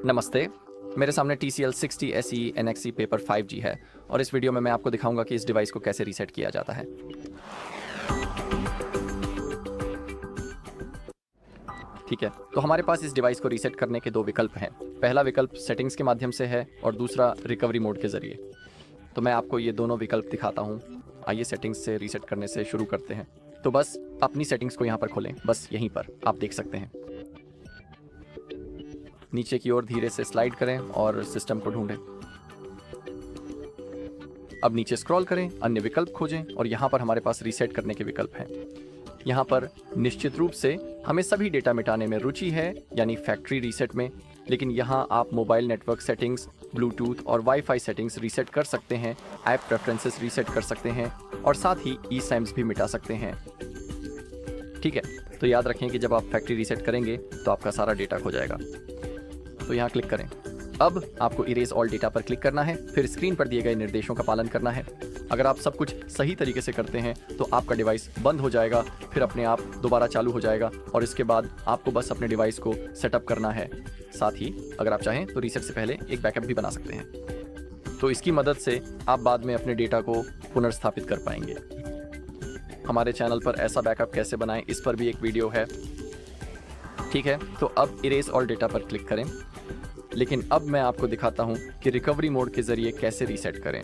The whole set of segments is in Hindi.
नमस्ते। मेरे सामने TCL 60 SE NXE paper 5G है और इस वीडियो में मैं आपको दिखाऊंगा कि इस डिवाइस को कैसे रीसेट किया जाता है। ठीक है, तो हमारे पास इस डिवाइस को रीसेट करने के दो विकल्प हैं। पहला विकल्प सेटिंग्स के माध्यम से है और दूसरा रिकवरी मोड के ज़रिए। तो मैं आपको ये दोनों विकल्प दिखाता हूँ। आइए सेटिंग्स से रीसेट करने से शुरू करते हैं। तो बस अपनी सेटिंग्स को यहाँ पर खोलें, बस यहीं पर आप देख सकते हैं। नीचे की ओर धीरे से स्लाइड करें और सिस्टम को ढूंढें। अब नीचे स्क्रॉल करें, अन्य विकल्प खोजें और यहाँ पर हमारे पास रीसेट करने के विकल्प हैं। यहाँ पर निश्चित रूप से हमें सभी डेटा मिटाने में रुचि है, यानी फैक्ट्री रीसेट में, लेकिन यहाँ आप मोबाइल नेटवर्क सेटिंग्स, ब्लूटूथ और वाईफाई सेटिंग्स रीसेट कर सकते हैं, ऐप प्रेफरेंसेस रीसेट कर सकते हैं और साथ ही eSIMs भी मिटा सकते हैं। ठीक है, तो याद रखें कि जब आप फैक्ट्री रीसेट करेंगे तो आपका सारा डेटा खो जाएगा। तो यहाँ क्लिक करें। अब आपको इरेज ऑल डेटा पर क्लिक करना है, फिर स्क्रीन पर दिए गए निर्देशों का पालन करना है। अगर आप सब कुछ सही तरीके से करते हैं तो आपका डिवाइस बंद हो जाएगा, फिर अपने आप दोबारा चालू हो जाएगा और इसके बाद आपको बस अपने डिवाइस को सेटअप करना है। साथ ही अगर आप चाहें तो रीसेट से पहले एक बैकअप भी बना सकते हैं, तो इसकी मदद से आप बाद में अपने डेटा को पुनर्स्थापित कर पाएंगे। हमारे चैनल पर ऐसा बैकअप कैसे बनाएं, इस पर भी एक वीडियो है। ठीक है, तो अब इरेज ऑल डेटा पर क्लिक करें, लेकिन अब मैं आपको दिखाता हूं कि रिकवरी मोड के ज़रिए कैसे रीसेट करें।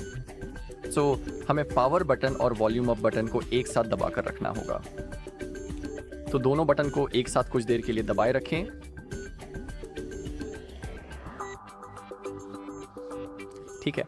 हमें पावर बटन और वॉल्यूम अप बटन को एक साथ दबा कर रखना होगा। तो दोनों बटन को एक साथ कुछ देर के लिए दबाए रखें। ठीक है,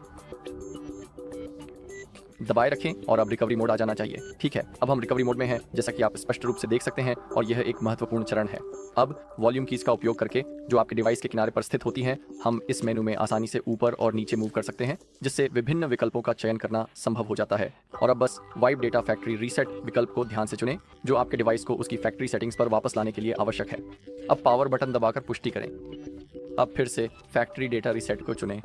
दबाए रखें और अब रिकवरी मोड आ जाना चाहिए। ठीक है, अब हम रिकवरी मोड में हैं, जैसा कि आप स्पष्ट रूप से देख सकते हैं, और यह एक महत्वपूर्ण चरण है। अब वॉल्यूम कीज का उपयोग करके, जो आपके डिवाइस के किनारे पर स्थित होती हैं, हम इस मेनू में आसानी से ऊपर और नीचे मूव कर सकते हैं, जिससे विभिन्न विकल्पों का चयन करना संभव हो जाता है। और अब बस वाइप डेटा फैक्ट्री रीसेट विकल्प को ध्यान से चुनें, जो आपके डिवाइस को उसकी फैक्ट्री सेटिंग्स पर वापस लाने के लिए आवश्यक है। अब पावर बटन दबाकर पुष्टि करें। अब फिर से फैक्ट्री डेटा रीसेट को चुनें,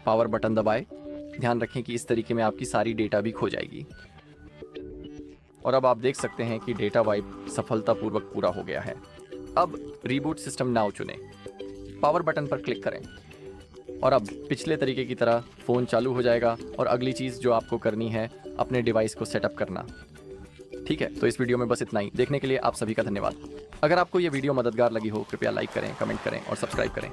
पावर बटन दबाएं। ध्यान रखें कि इस तरीके में आपकी सारी डेटा भी खो जाएगी। और अब आप देख सकते हैं कि डेटा वाइप सफलतापूर्वक पूरा हो गया है। अब रीबूट सिस्टम नाउ चुनें, पावर बटन पर क्लिक करें और अब पिछले तरीके की तरह फ़ोन चालू हो जाएगा और अगली चीज़ जो आपको करनी है, अपने डिवाइस को सेटअप करना। ठीक है, तो इस वीडियो में बस इतना ही। देखने के लिए आप सभी का धन्यवाद। अगर आपको ये वीडियो मददगार लगी हो, कृपया लाइक करें, कमेंट करें और सब्सक्राइब करें।